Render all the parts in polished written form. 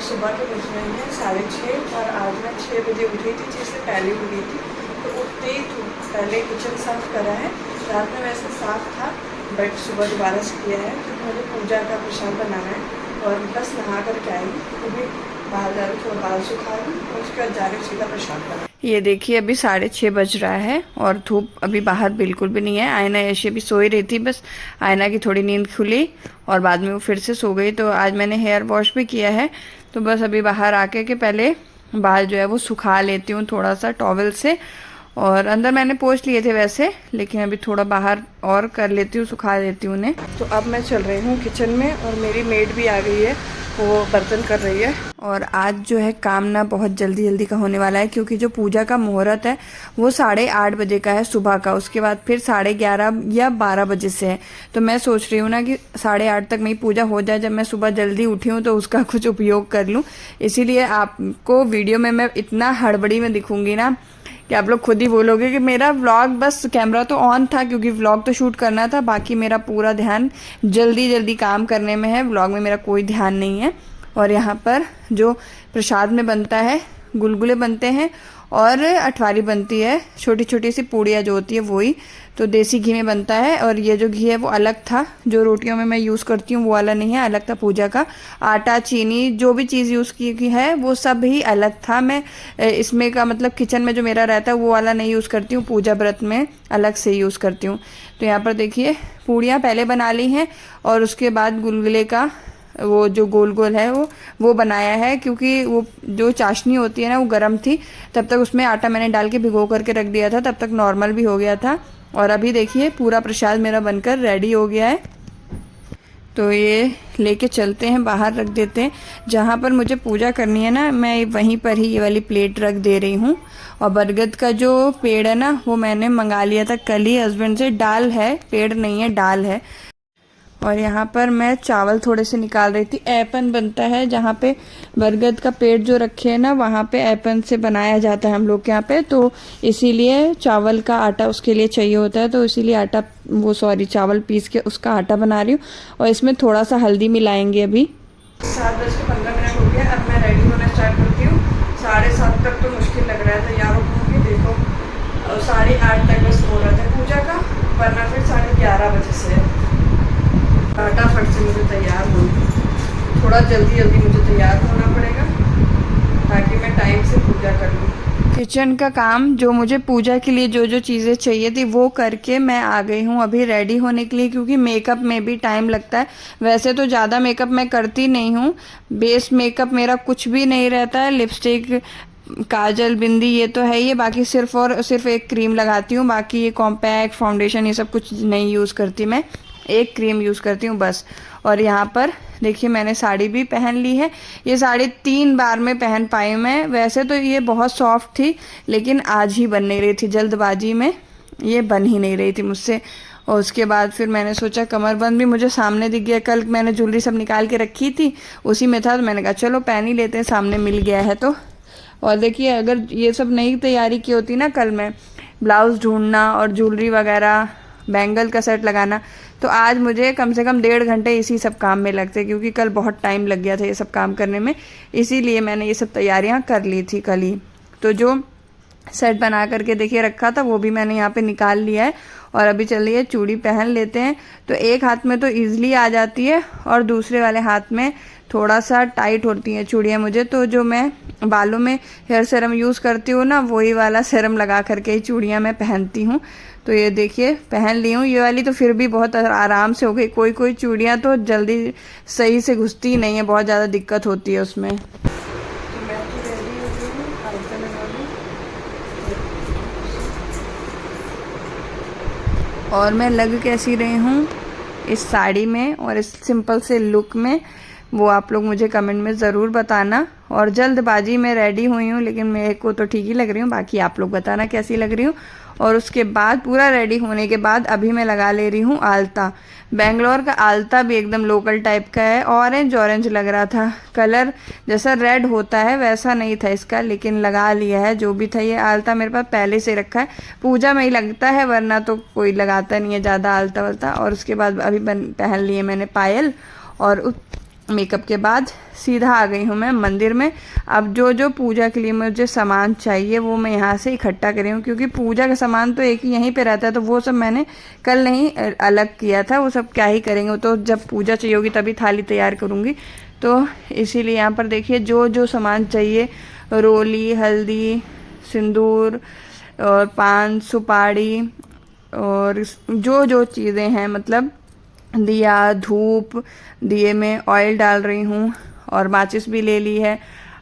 सुबह के बज रहे हैं 6:30 और आज मैं 6 बजे उठी थी, जिससे पहले उठी थी। तो उठते ही पहले किचन साफ़ करा है। रात में वैसे साफ़ था बट सुबह दोबारा से किया है क्योंकि मुझे पूजा का प्रसाद बनाना है। और बस नहा कर के आई तो भी बाहर जा रही, थोड़ा बाल सुखा रही और उसके बाद जा रही सीधा प्रसाद बना। ये देखिए अभी 6:30 बज रहा है और धूप अभी बाहर बिल्कुल भी नहीं है। आयना ऐसे भी सो ही रही थी, बस आयना की थोड़ी नींद खुली और बाद में वो फिर से सो गई। तो आज मैंने हेयर वॉश भी किया है, तो बस अभी बाहर आके के पहले बाल जो है वो सुखा लेती हूँ थोड़ा सा टॉवल से। और अंदर मैंने पोंछ लिए थे वैसे, लेकिन अभी थोड़ा बाहर और कर लेती हूँ, सुखा देती हूँ उन्हें। तो अब मैं चल रही हूँ किचन में और मेरी मेड भी आ गई है, वो बर्तन कर रही है। और आज जो है काम ना बहुत जल्दी जल्दी का होने वाला है क्योंकि जो पूजा का मुहूर्त है वो 8:30 बजे का है सुबह का, उसके बाद फिर 11:30 या 12 बजे से है। तो मैं सोच रही हूँ ना कि 8:30 तक मेरी पूजा हो जाए, जब मैं सुबह जल्दी उठी हूँ तो उसका कुछ उपयोग कर लूँ। इसीलिए आपको वीडियो में मैं इतना हड़बड़ी में दिखूंगी ना कि आप लोग खुद ही बोलोगे कि मेरा व्लॉग, बस कैमरा तो ऑन था क्योंकि व्लॉग तो शूट करना था, बाकी मेरा पूरा ध्यान जल्दी जल्दी काम करने में है, व्लॉग में मेरा कोई ध्यान नहीं है। और यहाँ पर जो प्रसाद में बनता है, गुलगुले बनते हैं और अठवारी बनती है, छोटी छोटी सी पूड़ियाँ जो होती है वही, तो देसी घी में बनता है। और ये जो घी है वो अलग था, जो रोटियों में मैं यूज़ करती हूँ वो वाला नहीं है, अलग था पूजा का। आटा चीनी जो भी चीज़ यूज़ की है वो सब ही अलग था। मैं इसमें का मतलब किचन में जो मेरा रहता है वो वाला नहीं यूज़ करती हूँ, पूजा व्रत में अलग से यूज़ करती हूँ। तो यहाँ पर देखिए पूड़ियाँ पहले बना ली हैं और उसके बाद गुलगुले का वो जो गोल गोल है वो बनाया है, क्योंकि वो जो चाशनी होती है ना वो गर्म थी, तब तक उसमें आटा मैंने डाल के भिगो करके रख दिया था, तब तक नॉर्मल भी हो गया था। और अभी देखिए पूरा प्रसाद मेरा बनकर रेडी हो गया है। तो ये लेके चलते हैं, बाहर रख देते हैं जहाँ पर मुझे पूजा करनी है ना, मैं वहीं पर ही ये वाली प्लेट रख दे रही हूँ। और बरगद का जो पेड़ है ना वो मैंने मंगा लिया था कल ही हस्बैंड से, डाल है, पेड़ नहीं है, डाल है। और यहाँ पर मैं चावल थोड़े से निकाल रही थी, ऐपन बनता है जहाँ पे बरगद का पेड़ जो रखे है ना वहाँ पे ऐपन से बनाया जाता है हम लोग के यहाँ पे, तो इसीलिए चावल का आटा उसके लिए चाहिए होता है, तो इसीलिए चावल पीस के उसका आटा बना रही हूँ। और इसमें थोड़ा सा हल्दी मिलाएंगे। अभी 7:15 हो गया, अब मैं रेडी होना स्टार्ट करती हूँ। 7:30 तक तो मुश्किल लग रहा है तैयार होगी, देखो 8:30 तक बस हो रहा था पूजा का, वरना फिर 11:30 बजे से फटाफट से मुझे तैयार हो, थोड़ा जल्दी जल्दी मुझे तैयार होना पड़ेगा ताकि मैं टाइम से पूजा कर लूँ। किचन का काम जो मुझे पूजा के लिए जो जो चीज़ें चाहिए थी वो करके मैं आ गई हूँ अभी रेडी होने के लिए, क्योंकि मेकअप में भी टाइम लगता है। वैसे तो ज़्यादा मेकअप मैं करती नहीं हूँ, बेस मेकअप मेरा कुछ भी नहीं रहता है, लिपस्टिक काजल बिंदी ये तो है ही, बाकी सिर्फ और सिर्फ एक क्रीम लगाती हूँ, बाकी ये कॉम्पैक्ट फाउंडेशन ये सब कुछ नहीं यूज़ करती मैं, एक क्रीम यूज़ करती हूँ बस। और यहाँ पर देखिए मैंने साड़ी भी पहन ली है, ये साड़ी 3 बार में पहन पाई मैं। वैसे तो ये बहुत सॉफ्ट थी लेकिन आज ही बन नहीं रही थी, जल्दबाजी में ये बन ही नहीं रही थी मुझसे। और उसके बाद फिर मैंने सोचा कमरबंद भी मुझे सामने दिख गया, कल मैंने ज्वेलरी सब निकाल के रखी थी उसी में था, तो मैंने कहा चलो पहन ही लेते हैं, सामने मिल गया है तो। और देखिए अगर ये सब नई तैयारी की होती ना, कल मैं ब्लाउज़ ढूंढना और ज्वेलरी वगैरह बैंगल का सेट लगाना, तो आज मुझे कम से कम 1.5 घंटे इसी सब काम में लगते, क्योंकि कल बहुत टाइम लग गया था ये सब काम करने में, इसीलिए मैंने ये सब तैयारियां कर ली थी कल ही। तो जो सेट बना करके देखिए रखा था वो भी मैंने यहाँ पे निकाल लिया है। और अभी चलिए चूड़ी पहन लेते हैं, तो एक हाथ में तो ईजिली आ जाती है और दूसरे वाले हाथ में थोड़ा सा टाइट होती हैं चूड़ियाँ मुझे, तो जो मैं बालों में हेयर सीरम यूज़ करती हूँ ना वही वाला सीरम लगा करके ही चूड़ियाँ मैं पहनती हूँ। तो ये देखिए पहन ली हूँ, ये वाली तो फिर भी बहुत आराम से हो गई, कोई कोई चूड़ियाँ तो जल्दी सही से घुसती ही नहीं है, बहुत ज़्यादा दिक्कत होती है उसमें। और मैं लग कैसी रही हूँ इस साड़ी में और इस सिंपल से लुक में, वो आप लोग मुझे कमेंट में ज़रूर बताना। और जल्दबाजी में रेडी हुई हूँ लेकिन मेरे को तो ठीक ही लग रही हूँ, बाकी आप लोग बताना कैसी लग रही हूँ। और उसके बाद पूरा रेडी होने के बाद अभी मैं लगा ले रही हूँ आलता। बेंगलोर का आलता भी एकदम लोकल टाइप का है, ऑरेंज ऑरेंज लग रहा था, कलर जैसा रेड होता है वैसा नहीं था इसका, लेकिन लगा लिया है जो भी था। ये आलता मेरे पास पहले से रखा है, पूजा में ही लगता है वरना तो कोई लगाता नहीं है ज़्यादा आलता वालता। और उसके बाद अभी पहन लिए मैंने पायल, और मेकअप के बाद सीधा आ गई हूँ मैं मंदिर में। अब जो जो पूजा के लिए मुझे सामान चाहिए वो मैं यहाँ से इकट्ठा कर रही हूँ, क्योंकि पूजा का सामान तो एक ही यहीं पे रहता है, तो वो सब मैंने कल नहीं अलग किया था, वो सब क्या ही करेंगे, तो जब पूजा चाहिए होगी तभी थाली तैयार करूँगी। तो इसीलिए यहाँ पर देखिए जो जो सामान चाहिए, रोली, हल्दी, सिंदूर और पान सुपारी और जो जो चीज़ें हैं, मतलब दिया, धूप, दिए में ऑयल डाल रही हूँ और माचिस भी ले ली है,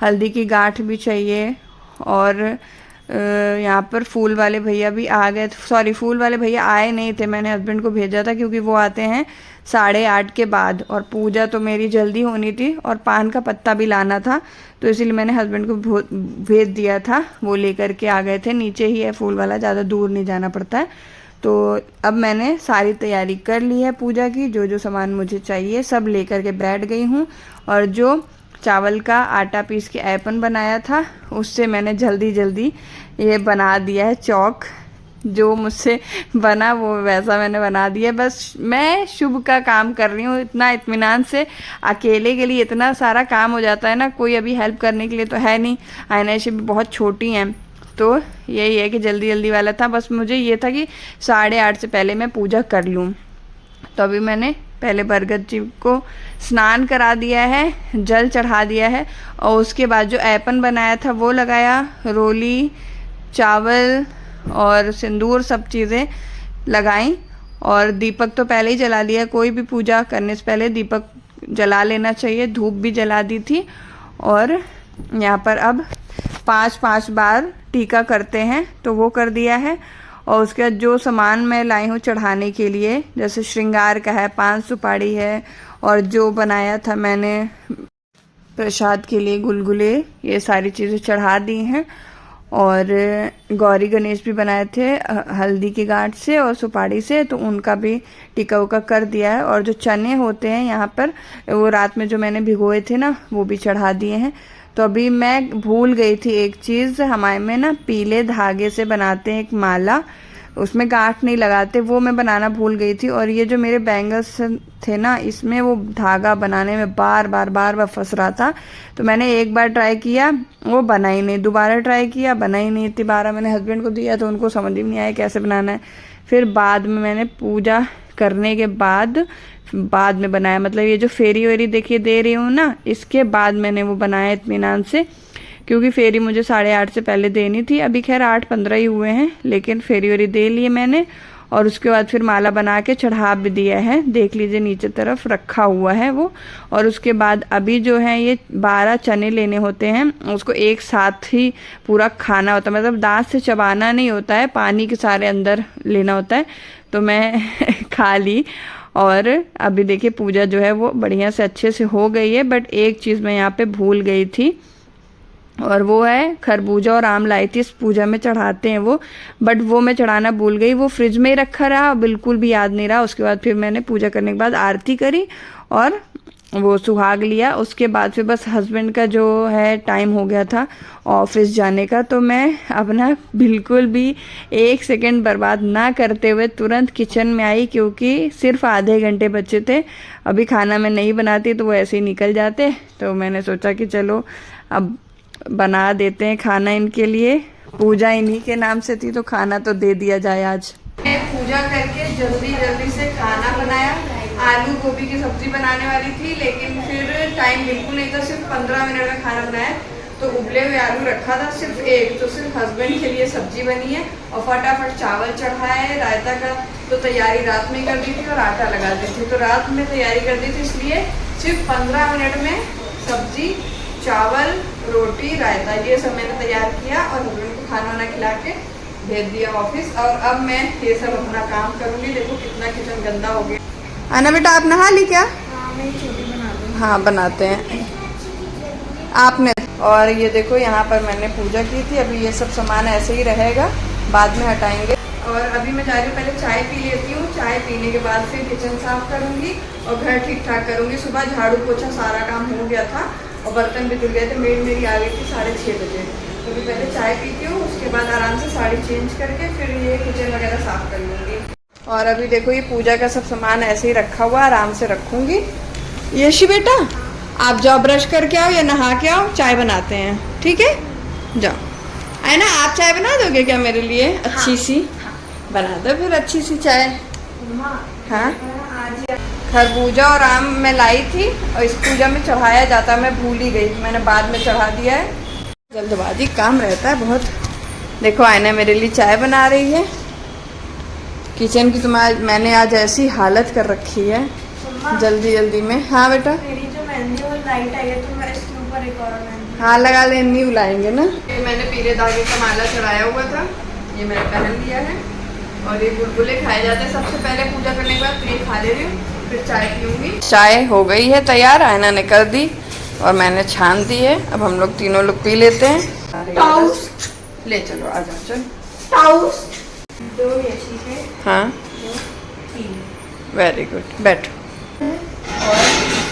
हल्दी की गांठ भी चाहिए। और यहाँ पर फूल वाले भैया भी आ गए, सॉरी फूल वाले भैया आए नहीं थे, मैंने हस्बैंड को भेजा था क्योंकि वो आते हैं 8:30 के बाद, और पूजा तो मेरी जल्दी होनी थी और पान का पत्ता भी लाना था, तो इसीलिए मैंने हस्बैंड को भेज दिया था, वो लेकर के आ गए थे। नीचे ही है फूल वाला, ज़्यादा दूर नहीं जाना पड़ता है। तो अब मैंने सारी तैयारी कर ली है पूजा की, जो जो सामान मुझे चाहिए सब लेकर के बैठ गई हूँ। और जो चावल का आटा पीस के ऐपन बनाया था उससे मैंने जल्दी जल्दी ये बना दिया है चौक, जो मुझसे बना वो वैसा मैंने बना दिया। बस मैं शुभ का काम कर रही हूँ इतना इत्मीनान से, अकेले के लिए इतना सारा काम हो जाता है ना, कोई अभी हेल्प करने के लिए तो है नहीं, आयनाशी भी बहुत छोटी हैं, तो यही है कि जल्दी जल्दी वाला था। बस मुझे ये था कि 8:30 से पहले मैं पूजा कर लूँ। तो अभी मैंने पहले बरगद जी को स्नान करा दिया है, जल चढ़ा दिया है, और उसके बाद जो ऐपन बनाया था वो लगाया, रोली, चावल और सिंदूर सब चीज़ें लगाई, और दीपक तो पहले ही जला लिया। कोई भी पूजा करने से पहले दीपक जला लेना चाहिए, धूप भी जला दी थी। और यहाँ पर अब 5-5 बार टीका करते हैं, तो वो कर दिया है। और उसके बाद जो सामान मैं लाई हूँ चढ़ाने के लिए, जैसे श्रृंगार का है, पान सुपारी है, और जो बनाया था मैंने प्रसाद के लिए गुलगुले, ये सारी चीज़ें चढ़ा दी हैं। और गौरी गणेश भी बनाए थे हल्दी की गांठ से और सुपारी से, तो उनका भी टीका उका कर दिया है। और जो चने होते हैं यहाँ पर, वो रात में जो मैंने भिगोए थे ना, वो भी चढ़ा दिए हैं। तो अभी मैं भूल गई थी एक चीज़, हमारे में ना पीले धागे से बनाते हैं एक माला, उसमें गांठ नहीं लगाते, वो मैं बनाना भूल गई थी। और ये जो मेरे बैंगल्स थे ना, इसमें वो धागा बनाने में बार बार फंस रहा था, तो मैंने एक बार ट्राई किया, वो बना ही नहीं, दोबारा ट्राई किया, बना ही नहीं। इतनी बार मैंने हस्बैंड को दिया तो उनको समझ ही नहीं आया कैसे बनाना है। फिर बाद में मैंने पूजा करने के बाद में बनाया, मतलब ये जो फेरी वेरी देखिए दे रही हूँ ना, इसके बाद मैंने वो बनाया इत्मीनान से, क्योंकि फेरी मुझे 8:30 से पहले देनी थी। अभी खैर 8:15 ही हुए हैं, लेकिन फेरी वेरी दे लिए मैंने। और उसके बाद फिर माला बना के चढ़ा भी दिया है, देख लीजिए नीचे तरफ रखा हुआ है वो। और उसके बाद अभी जो है ये 12 चने लेने होते हैं, उसको एक साथ ही पूरा खाना होता है, मतलब दांत से चबाना नहीं होता है, पानी के सारे अंदर लेना होता है। तो मैं खा ली। और अभी देखिए पूजा जो है वो बढ़िया से अच्छे से हो गई है, बट एक चीज़ मैं यहाँ पे भूल गई थी, और वो है खरबूजा और आम लाई थी, इस पूजा में चढ़ाते हैं वो, बट वो मैं चढ़ाना भूल गई, वो फ्रिज में ही रखा रहा, बिल्कुल भी याद नहीं रहा। उसके बाद फिर मैंने पूजा करने के बाद आरती करी और वो सुहाग लिया। उसके बाद फिर बस हस्बैंड का जो है टाइम हो गया था ऑफिस जाने का, तो मैं अपना बिल्कुल भी 1 सेकंड बर्बाद ना करते हुए तुरंत किचन में आई, क्योंकि सिर्फ आधे घंटे बचे थे। अभी खाना मैं नहीं बनाती तो वो ऐसे ही निकल जाते, तो मैंने सोचा कि चलो अब बना देते हैं खाना इनके लिए, पूजा इन्हीं के नाम से थी तो खाना तो दे दिया जाए। आज मैं पूजा करके जल्दी से खाना बनाया, आलू गोभी की सब्जी बनाने वाली थी, लेकिन फिर टाइम बिल्कुल नहीं था, सिर्फ 15 मिनट में खाना बनाया। तो उबले हुए आलू रखा था सिर्फ एक, तो सिर्फ हस्बैंड के लिए सब्जी बनी है, और फटाफट चावल चढ़ाया है। रायता का तो तैयारी रात में कर दी थी और आटा लगा दी थी, तो रात में तैयारी कर दी थी, इसलिए सिर्फ 15 मिनट में सब्जी, चावल, रोटी, रायता ये सब मैंने तैयार किया और हस्बैंड को खाना वाना खिला के भेज दिया ऑफिस। और अब मैं ये सब अपना काम करूँगी। देखो कितना किचन गंदा हो गया। आना बेटा, आप नहा ली क्या? हाँ, मैं छोटी बना दूँ। हाँ बनाते हैं आपने। और ये देखो यहाँ पर मैंने पूजा की थी, अभी ये सब सामान ऐसे ही रहेगा, बाद में हटाएंगे। और अभी मैं जा रही हूँ, पहले चाय पी लेती हूँ, चाय पीने के बाद फिर किचन साफ करूँगी और घर ठीक ठाक करूँगी। सुबह झाड़ू पोछा सारा काम हो गया था और बर्तन भी धुल गए थे। मेरी आ गई थी 6:30 बजे, तो अभी पहले चाय पीती हूँ, उसके बाद आराम से साड़ी चेंज करके फिर ये किचन वगैरह साफ कर लूँगी। और अभी देखो ये पूजा का सब सामान ऐसे ही रखा हुआ, आराम से रखूँगी। यशी बेटा आप जाओ ब्रश करके आओ या नहा के आओ, चाय बनाते हैं, ठीक है? जाओ। है ना, आप चाय बना दोगे क्या मेरे लिए? अच्छी सी बना दो फिर, अच्छी सी चाय। हाँ, खरबूजा और आम मैं लाई थी और इस पूजा में चढ़ाया जाता, मैं भूल ही गई, मैंने बाद में चढ़ा दिया है। जल्दबाजी काम रहता है बहुत। देखो आयना मेरे लिए चाय बना रही है। किचन की मैंने आज ऐसी हालत कर रखी है जल्दी जल्दी में। हाँ बेटा, मेरी जो मेहंदी वो लाइट आई है, तो मैं इसके ऊपर एक और मेहंदी हाँ लगा ले, न्यू लाएंगे ना। ये मैंने पीले धागे का माला चढ़ाया हुआ था, ये मैंने पहन लिया है। और ये गुलगुले खाए जाते हैं सबसे पहले पूजा करने के बाद, तो ये खा ले रही हूँ, फिर चाय पीऊँगी। चाय हो गई है तैयार, आयना ने कर दी और मैंने छान दी है। अब हम लोग तीनों लोग पी लेते हैं। ले चलो, आ जाओ, चलो। दो यशी के हाँ, 3। वेरी गुड, बैठो। और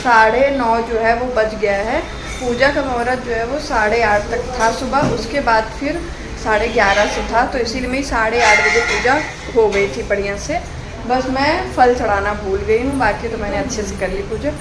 9:30 जो है वो बज गया है। पूजा का मुहूर्त जो है वो 8:30 तक था सुबह, उसके बाद फिर 11:30 से था, तो इसीलिए मेरी 8:30 बजे पूजा हो गई थी बढ़िया से। बस मैं फल चढ़ाना भूल गई हूँ, बाकी तो मैंने अच्छे से कर ली पूजा।